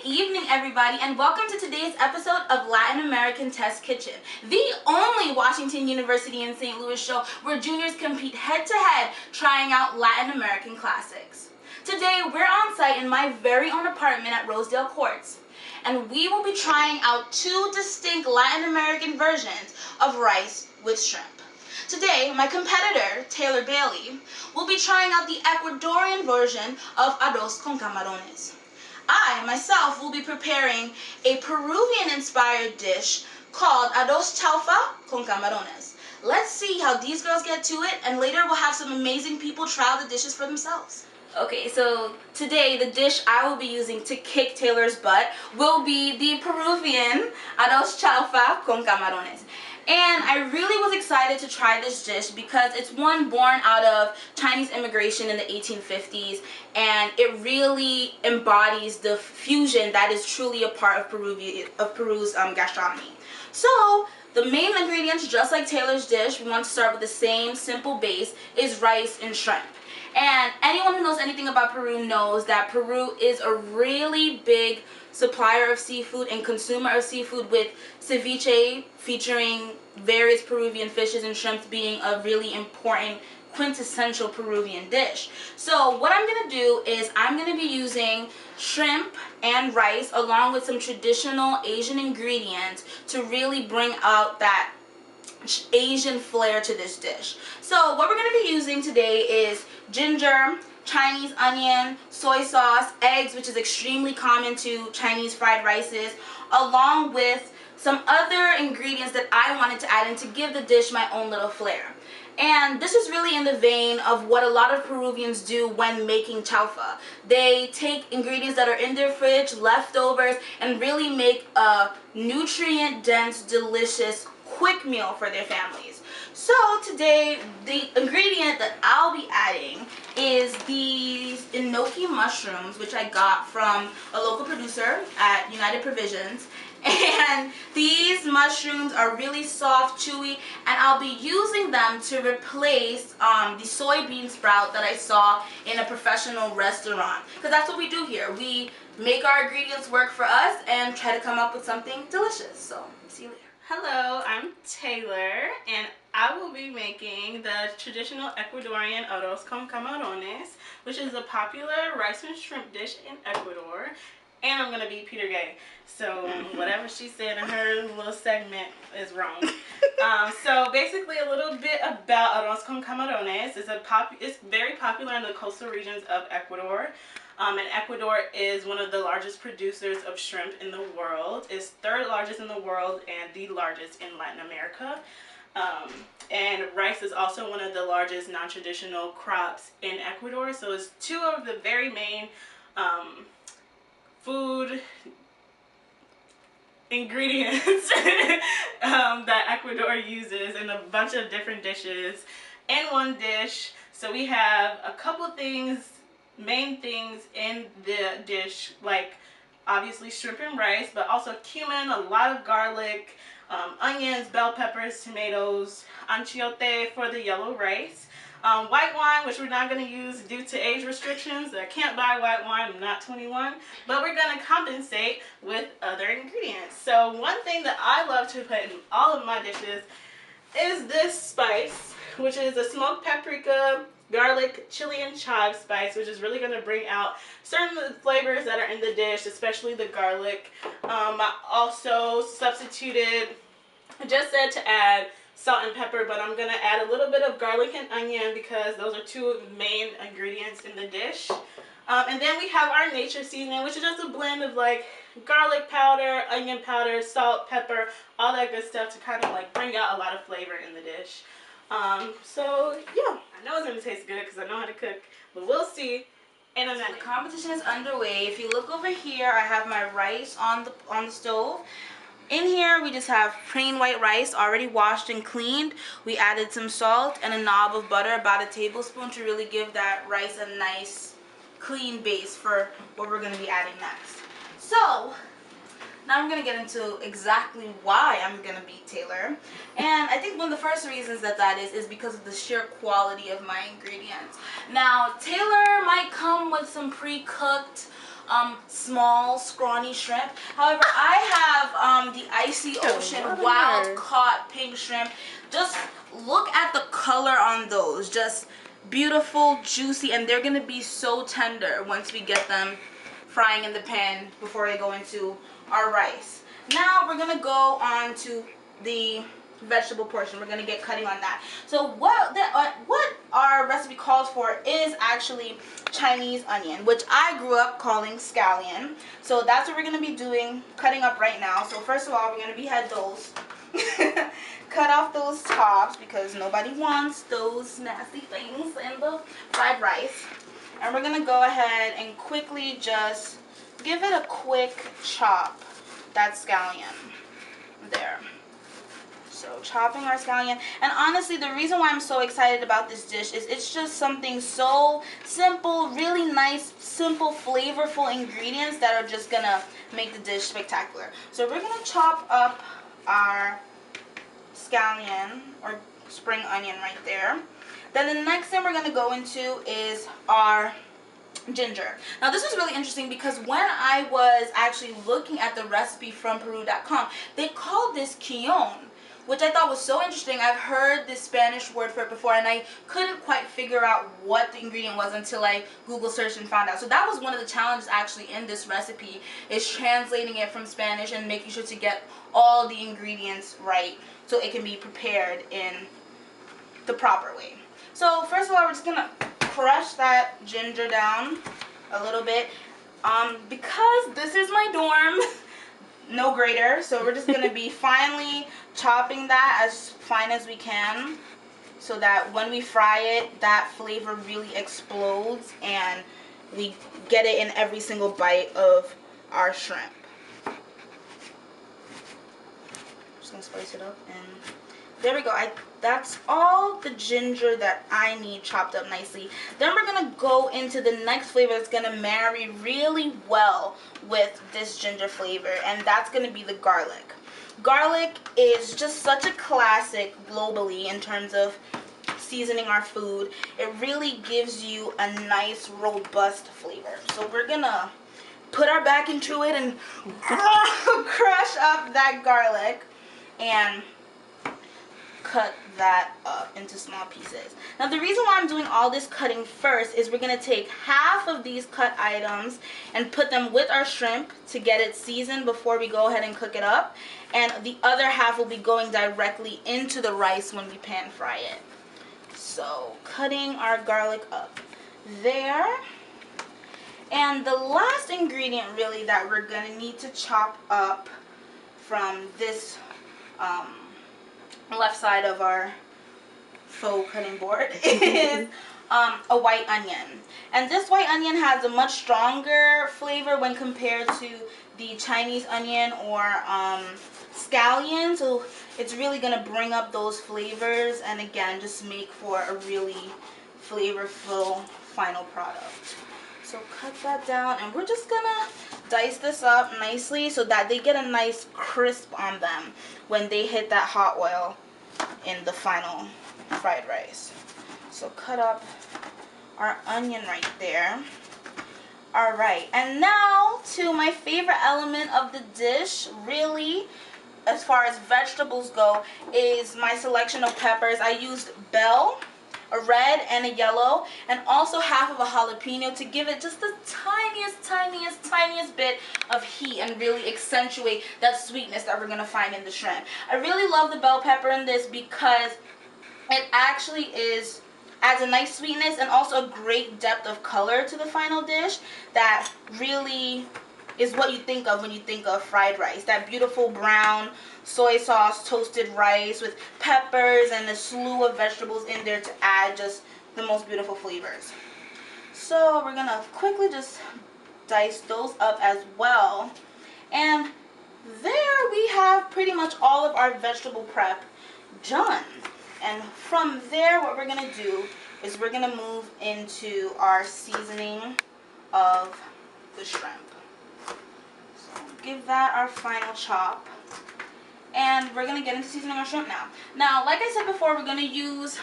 evening, everybody, and welcome to today's episode of Latin American Test Kitchen, the only Washington University in St. Louis show where juniors compete head-to-head trying out Latin American classics. Today, we're on site in my very own apartment at Rosedale Courts, and we will be trying out two distinct Latin American versions of rice with shrimp. Today, my competitor, Taylor Bailey, will be trying out the Ecuadorian version of arroz con camarones. I, myself, will be preparing a Peruvian-inspired dish called arroz chaufa con camarones. Let's see how these girls get to it, and later we'll have some amazing people try out the dishes for themselves. Okay, so today the dish I will be using to kick Taylor's butt will be the Peruvian arroz chaufa con camarones. And I really was excited to try this dish because it's one born out of Chinese immigration in the 1850s, and it really embodies the fusion that is truly a part of Peru's gastronomy. So the main ingredients, just like Taylor's dish, we want to start with the same simple base, is rice and shrimp. And anyone who knows anything about Peru knows that Peru is a really big supplier of seafood and consumer of seafood, with ceviche featuring various Peruvian fishes and shrimps being a really important quintessential Peruvian dish. So what I'm going to do is I'm going to be using shrimp and rice along with some traditional Asian ingredients to really bring out that Asian flair to this dish. So what we're going to be using today is ginger, Chinese onion, soy sauce, eggs, which is extremely common to Chinese fried rices, along with some other ingredients that I wanted to add in to give the dish my own little flair. And this is really in the vein of what a lot of Peruvians do when making chaufa. They take ingredients that are in their fridge, leftovers, and really make a nutrient-dense, delicious, quick meal for their families. So today, the ingredient that I'll be adding is these enoki mushrooms, which I got from a local producer at United Provisions. And these mushrooms are really soft, chewy, and I'll be using them to replace the soybean sprout that I saw in a professional restaurant. Because that's what we do here. We make our ingredients work for us and try to come up with something delicious. So, see you later. Hello, I'm Taylor, and I will be making the traditional Ecuadorian arroz con camarones, which is a popular rice and shrimp dish in Ecuador. And I'm going to be Peter Gay, so whatever she said in her little segment is wrong. So basically a little bit about arroz con camarones. It's very popular in the coastal regions of Ecuador. And Ecuador is one of the largest producers of shrimp in the world. It's third largest in the world and the largest in Latin America. And rice is also one of the largest non-traditional crops in Ecuador. So it's two of the very main food ingredients that Ecuador uses in a bunch of different dishes in one dish. So we have a couple things, main things in the dish, like obviously shrimp and rice, but also cumin, a lot of garlic, onions, bell peppers, tomatoes, achiote for the yellow rice, white wine, which we're not going to use due to age restrictions. I can't buy white wine, I'm not 21, but we're going to compensate with other ingredients. So one thing that I love to put in all of my dishes is this spice, which is a smoked paprika, garlic, chili, and chive spice, which is really going to bring out certain of the flavors that are in the dish, especially the garlic. I also substituted, I just said to add salt and pepper, but I'm going to add a little bit of garlic and onion because those are two main ingredients in the dish. And then we have our nature seasoning, which is just a blend of like garlic powder, onion powder, salt, pepper, all that good stuff to kind of like bring out a lot of flavor in the dish. So yeah, I know it's going to taste good because I know how to cook, but we'll see in a minute. The competition is underway. If you look over here, I have my rice on the stove. In here, we just have plain white rice, already washed and cleaned. We added some salt and a knob of butter, about a tablespoon, to really give that rice a nice, clean base for what we're going to be adding next. So, now I'm going to get into exactly why I'm going to beat Taylor. And I think one of the first reasons that is because of the sheer quality of my ingredients. Now, Taylor might come with some pre-cooked small, scrawny shrimp. However, I have the Icy Ocean wild caught pink shrimp. Just look at the color on those. Just beautiful, juicy, and they're gonna be so tender once we get them frying in the pan before they go into our rice. Now we're gonna go on to the vegetable portion. We're gonna get cutting on that. So what our recipe calls for is actually Chinese onion, which I grew up calling scallion. So that's what we're gonna be doing, cutting up right now. So first of all, we're gonna behead those. Cut off those tops because nobody wants those nasty things in the fried rice. And we're gonna go ahead and quickly just give it a quick chop, that scallion there. So chopping our scallion, and honestly the reason why I'm so excited about this dish is it's just something so simple, really nice, simple, flavorful ingredients that are just gonna make the dish spectacular. So we're gonna chop up our scallion or spring onion right there. Then the next thing we're gonna go into is our ginger. Now this is really interesting because when I was actually looking at the recipe from Peru.com, they called this quillon, which I thought was so interesting. I've heard this Spanish word for it before, and I couldn't quite figure out what the ingredient was until I Google searched and found out. So that was one of the challenges actually in this recipe, is translating it from Spanish and making sure to get all the ingredients right so it can be prepared in the proper way. So first of all, we're just gonna crush that ginger down a little bit. Because this is my dorm, no grater, so we're just gonna be finely chopping that as fine as we can so that when we fry it, that flavor really explodes and we get it in every single bite of our shrimp. Just gonna spice it up, and there we go. That's all the ginger that I need chopped up nicely. Then we're gonna go into the next flavor that's gonna marry really well with this ginger flavor, and that's gonna be the garlic. Garlic is just such a classic globally in terms of seasoning our food. It really gives you a nice robust flavor. So we're gonna put our back into it and crush up that garlic and cut that up into small pieces. Now the reason why I'm doing all this cutting first is we're going to take half of these cut items and put them with our shrimp to get it seasoned before we go ahead and cook it up, and the other half will be going directly into the rice when we pan fry it. So cutting our garlic up there. And the last ingredient really that we're going to need to chop up from this left side of our faux cutting board is a white onion. And this white onion has a much stronger flavor when compared to the Chinese onion or scallion. So it's really going to bring up those flavors and again just make for a really flavorful final product. So cut that down, and we're just gonna dice this up nicely so that they get a nice crisp on them when they hit that hot oil in the final fried rice. So cut up our onion right there. Alright, and now to my favorite element of the dish, really, as far as vegetables go, is my selection of peppers. I used bell, a red and a yellow, and also half of a jalapeno to give it just the tiniest bit of heat and really accentuate that sweetness that we're going to find in the shrimp. I really love the bell pepper in this because it actually adds a nice sweetness and also a great depth of color to the final dish that really is what you think of when you think of fried rice. That beautiful brown soy sauce toasted rice with peppers and a slew of vegetables in there to add just the most beautiful flavors. So we're gonna quickly just dice those up as well. And there we have pretty much all of our vegetable prep done. And from there, what we're gonna do is we're gonna move into our seasoning of the shrimp. So give that our final chop. And we're going to get into seasoning our shrimp now. Now, like I said before, we're going to use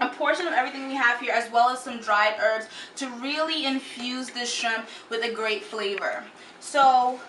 a portion of everything we have here, as well as some dried herbs to really infuse this shrimp with a great flavor. So